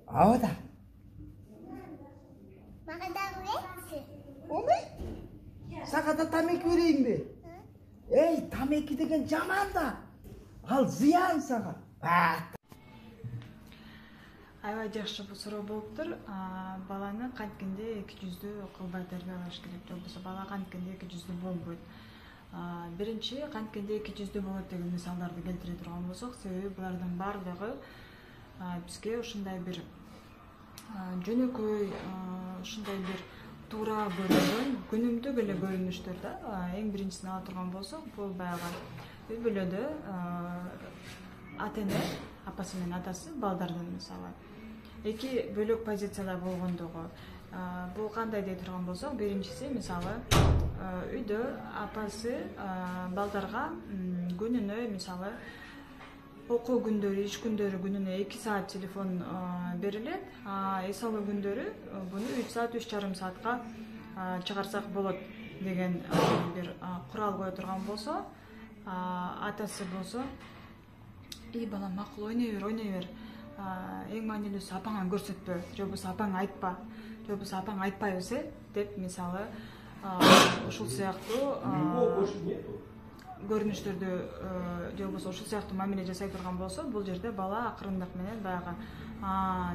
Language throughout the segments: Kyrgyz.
Ава да. Maka da verirsin. Омей? Сага да тамеки берейин бе? Ey, тамеки деген жаман да. Ал зыян сага. Аябай жакшы бул суроо болуптур. Баланы канткенде 200 кылбай тарбиялаш керек. Жокбосо бала канткенде 200 болбойт. Биринчи канткенде 200 болот деген мисалдарды келтире турган болсок, себеби булардын баардыгы бизге ушундай бир жөнөкөй, ушундай бир туура көрүнгөн күнүмдүк эле көрүнүштөр да. Эң биринчисин ала турган болсок, бул баягы үй бүлөдө ата-эне, апасы менен атасы балдардын мисалы эки бөлөк позицияда болгондугу. Бул кандай дей турган болсок, биринчиси мисалы үйдө апасы балдарга күнүнө мисалы окуу күндөрү, иш күндөрү күнүнө 2 саат телефон берилет. Эс алуу күндөрү буну 3 саат, 3,5 саатка чыгарсак болот деген бир курал кое турган болсо, атасы болсо: "И балам, макул, ойной бер. Эң маанилүүсү апаңа көрсөтпө, же болбосо апаң айтпа, же болбосо апаң айтпайбыз деп мисалы ушул сыяктуу көрүнүштөрдү же болбосо ушул сыяктуу мамиле жасай турган болсо, бул жерде бала акырындык менен баягы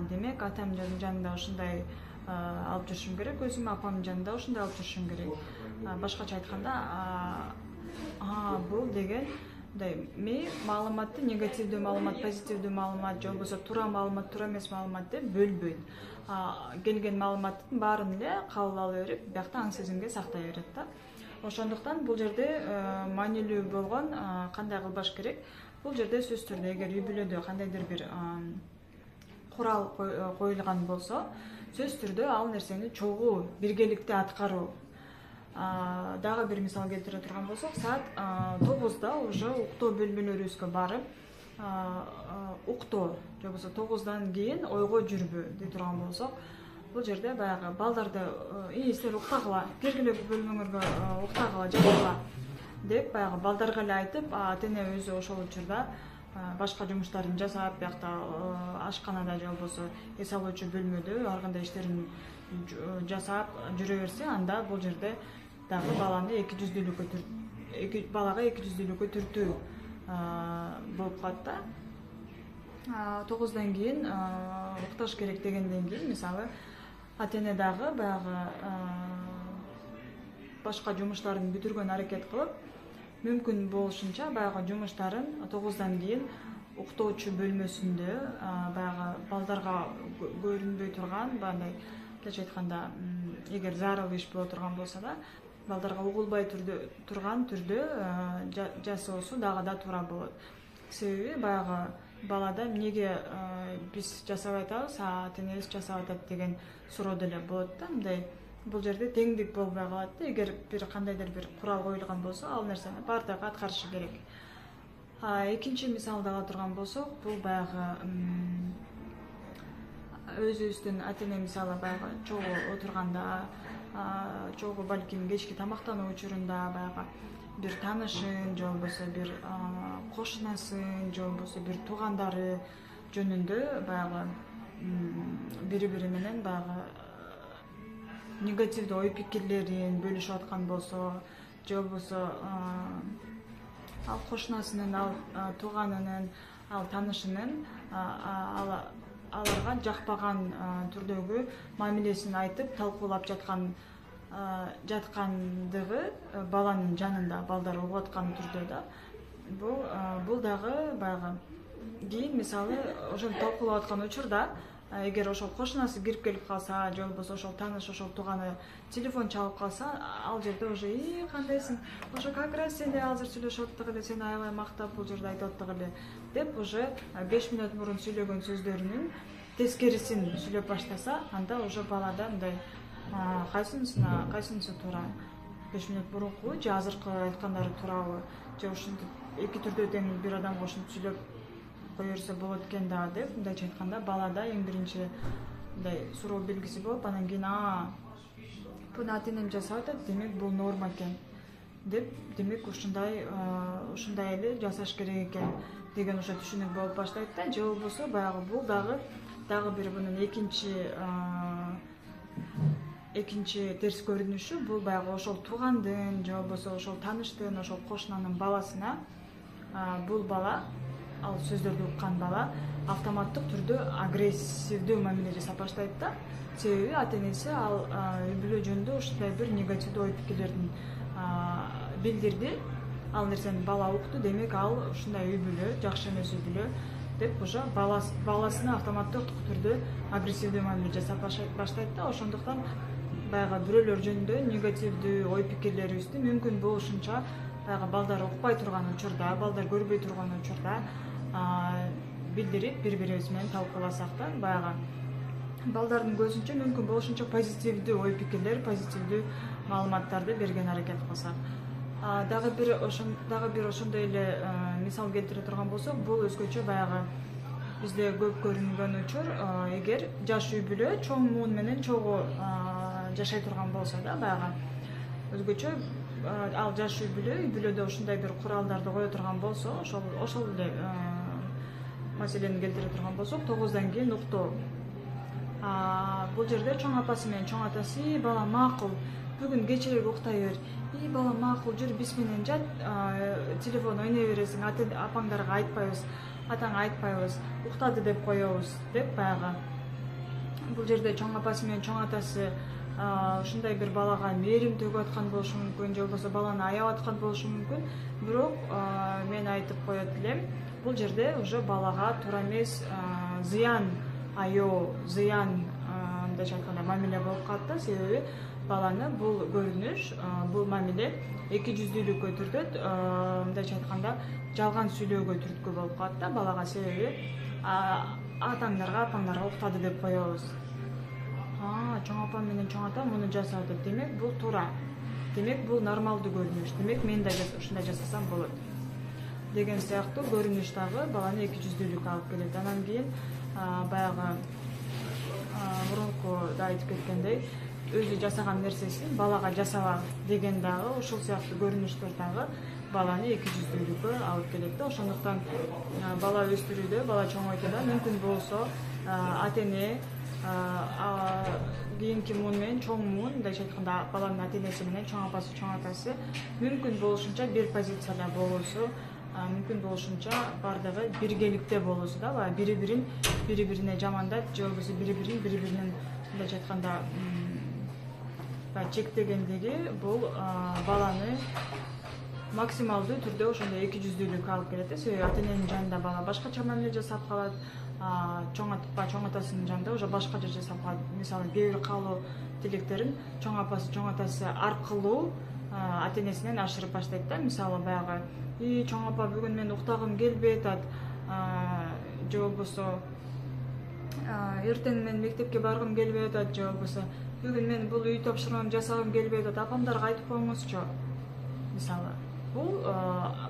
демек атамдын жанында ушундай алып жүрүшүм керек, өзүм апамдын жанында ушундай алып жүрүшүм керек. Башкача айтканда, бул деген мен маалыматты негативдүү маалымат, позитивдүү маалымат, же болбосо туура маалымат, туура эмес маалымат деп бөлбөйт. Келген маалыматтын баарын эле кабыл ала берип, биякта аң сезимге сактай берет да. Ошондуктан бул жерде маанилүү болгон кандай кылбаш керек? Бул жерде сөзсүз түрдө эгер үй бүлөдө кандайдыр бир курал коюлган болсо, сөзсүз түрдө ал нерсени чогуу биргеликте аткаруу. Дагы бир мисал келтире турган болсок, саат 9да уже уктоо бөлмөлөрүбүзгө барып, уктоо, же болбосо 9дан кийин ойго жүрбө дей турган болсок, бул жерде баягы балдарды силер уктагыла, киргиле бөлмөңөргө уктагыла, жаткыла деп баягы балдарга эле айтып, ата-эне өзү ошол учурда башка жумуштарын жасап, биякта ашканада же болбосо эс алуучу бөлмөдө ар кандай иштерин жасап жүрө берсе, анда бул жерде дагы баланы 200-дүүлүккө балага 200-дүүлүккө түртүү болуп калат да. 9дан кийин укташ керек дегенден кийин мисалы ата-эне дагы баягы башка жумуштарын бүтүргөн аракет кылып, мүмкүн болушунча баягы жумуштарын 9дан кийин уктоочу бөлмөсүндө баягы балдарга көрүнбөй турган, бандай мындайча айтканда, эгер зарыл иш боло турган болсо да, балдарга угулбай турган түрдө жасоосу дагы да туура болот. Себеби баягы балада эмнеге биз жасабай атабыз, ата-энебиз жасап атат деген суроо деле болот да. Мындай бул жерде теңдик болбой калат да. Эгер бир кандайдыр бир курал коюлган болсо, ал нерсени баардыгы аткарышы керек. Экинчи мисалды ала турган болсок, бул баягы өзүбүздүн ата-эне мисалы баягы чогуу отурганда, чогуу балким кечки тамактануу учурунда баягы бир таанышын, же болбосо бир кошунасын, же болбосо бир туугандары жөнүндө баягы бири-бири менен баягы негативдүү ой пикирлерин бөлүшүп аткан болсо, же болбосо ал кошунасынын, ал тууганынын, ал таанышынын аларга жакпаган түрдөгү мамилесин айтып талкуулап жаткандыгы баланын жанында, балдар угуп аткан түрдө да. Бул дагы баягы кийин мисалы ошол талкуулап аткан учурда эгер ошол кошунасы кирип келип калса, же болбосо ошол тааныш, ошол тууганы телефон чалып калса, ал жерде уже кандайсың, ошо как раз сен азыр сүйлөшүп аттык эле, сени аябай мактап бул жерде айтып аттык эле деп уже 5 мүнөт мурун сүйлөгөн сөздөрүнүн тескерисин сүйлөп баштаса, анда уже балада мындай кайсынысы туура, 5 мүнөт мурунку же азыркы айткандары туурабы, же ушинтип эки түрдө тең бир адамга ушинтип сүйлөп кое берсе болот экен да деп, мындайча айтканда балада эң биринчи мындай суроо белгиси болуп, анан кийин буну ата-энем жасап атат, демек бул норма экен деп, демек ушундай эле жасаш керек экен деген ошо түшүнүк болуп баштайт да. Же болбосо баягы бул дагы дагы бир бунун экинчи терс көрүнүшү бул баягы ошол туугандын же болбосо ошол тааныштын, ошол кошунанын баласына бул бала, ал сөздөрдү уккан бала автоматтык түрдө агрессивдүү мамиле жасап баштайт да. Себеби ата-энеси ал үй бүлө жөнүндө ушундай бир негативдүү ой пикирлерин билдирди. Ал нерсени бала укту, демек ал ушундай үй бүлө жакшы эмес үй бүлө деп уже баласына автоматтык түрдө агрессивдүү мамиле жасап баштайт да. Ошондуктан баягы бирөөлөр жөнүндө негативдүү ой пикирлерибизди мүмкүн болушунча баягы балдар укпай турган учурда, балдар көрбөй турган учурда билдирип бири-бирибиз менен талкууласак да, баягы балдардын көзүнчө мүмкүн болушунча позитивдүү ой пикирлер, позитивдүү маалыматтарды берген аракет кылсак. Дагы бир ошондой эле мисал келтире турган болсок, бул өзгөчө баягы бизде көп көрүнгөн учур, эгер жаш үй бүлө чоң муун менен чогуу жашай турган болсо да, баягы өзгөчө ал жаш үй бүлөдө ушундай бир куралдарды кое турган болсо, ошол эле маселени келтире турган болсок, 9-дан кийин уктоо. Бул жерде чоң апасы менен чоң атасы: бала макул, бүгүн кечирээк уктай бер. Бала макул, жүр биз менен жат, телефон ойной бересиң, апаңдарга айтпайбыз, атаңа айтпайбыз, уктады деп коебуз деп баягы. Бул жерде чоң апасы менен чоң атасы ушундай бир балага мээрим төгүп аткан болушу мүмкүн, же болбосо баланы аябап аткан болушу мүмкүн. Бирок мен айтып коет элем, бул жерде уже балага туура эмес зыян мындайча айтканда мамиле болуп калат да. Себеби баланы бул көрүнүш, бул мамиле эки жүздүүлүккө түртөт, мындайча айтканда жалган сүйлөөгө түрткү болуп калат да балага. Себеби атаңдарга, апаңдарга уктады деп коебуз. Чоң апам менен чоң атам муну жасады, демек бул туура, демек бул нормалдуу көрүнүш, демек мен да ушундай жасасам болот деген сыяктуу көрүнүш дагы баланы эки жүздүүлүккө алып келет. Анан кийин баягы мурунку да айтып кеткендей, өзү жасаган нерсесин балага жасаба деген дагы ушул сыяктуу көрүнүштөр дагы баланы эки жүздүүлүккө алып келет да. Ошондуктан бала өстүрүүдө, бала чоңойтууда да мүмкүн болсо ата-эне кийинки муун менен чоң муун, мындайча айтканда баланын ата-энеси менен чоң апасы, чоң атасы мүмкүн болушунча бир позицияда болуусу, мүмкүн болушунча бардыгы биргеликте болуусу да, бири-бирине жамандап, же болбосо бири-биринин мындайча айтканда чектегендиги бул баланы максималдуу түрдө ошондой эки жүздүүлүккө алып келет да. Себеби ата-эненин жанында бала башкача мамиле жасап калат, чоң атасынын жанында уже башкача жасап калат. Мисалы кээ бир каалоо тилектерин чоң апасы, чоң атасы аркылуу ата-энесинен ашырып баштайт да. Мисалы баягы: чоң апа, бүгүн мен уктагым келбей атат, же болбосо эртең мен мектепке баргым келбей атат, же болбосо бүгүн мен бул үй тапшырмамды жасагым келбей атат, апамдарга айтып коюңузчу. Мисалы бул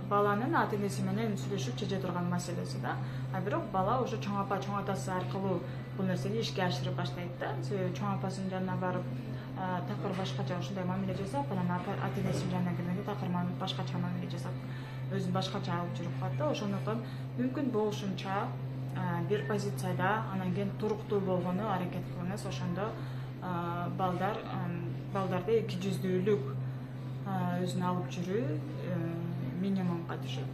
баланын ата-энеси менен сүйлөшүп чече турган маселеси да. Бирок бала уже чоң апа, чоң атасы аркылуу бул нерсени ишке ашырып баштайт да. Себеби чоң апасынын жанына барып такыр башкача ушундай мамиле жасап, анан ата-энесинин жанына келгенде такыр башкача мамиле жасап, өзүн башкача алып жүрүп калат да. Ошондуктан мүмкүн болушунча бир позицияда, анан кийин туруктуу болгону аракет кылыңыз. Ошондо балдарды эки жүздүүлүк өзүнө алып жүрүү минимумга түшөт.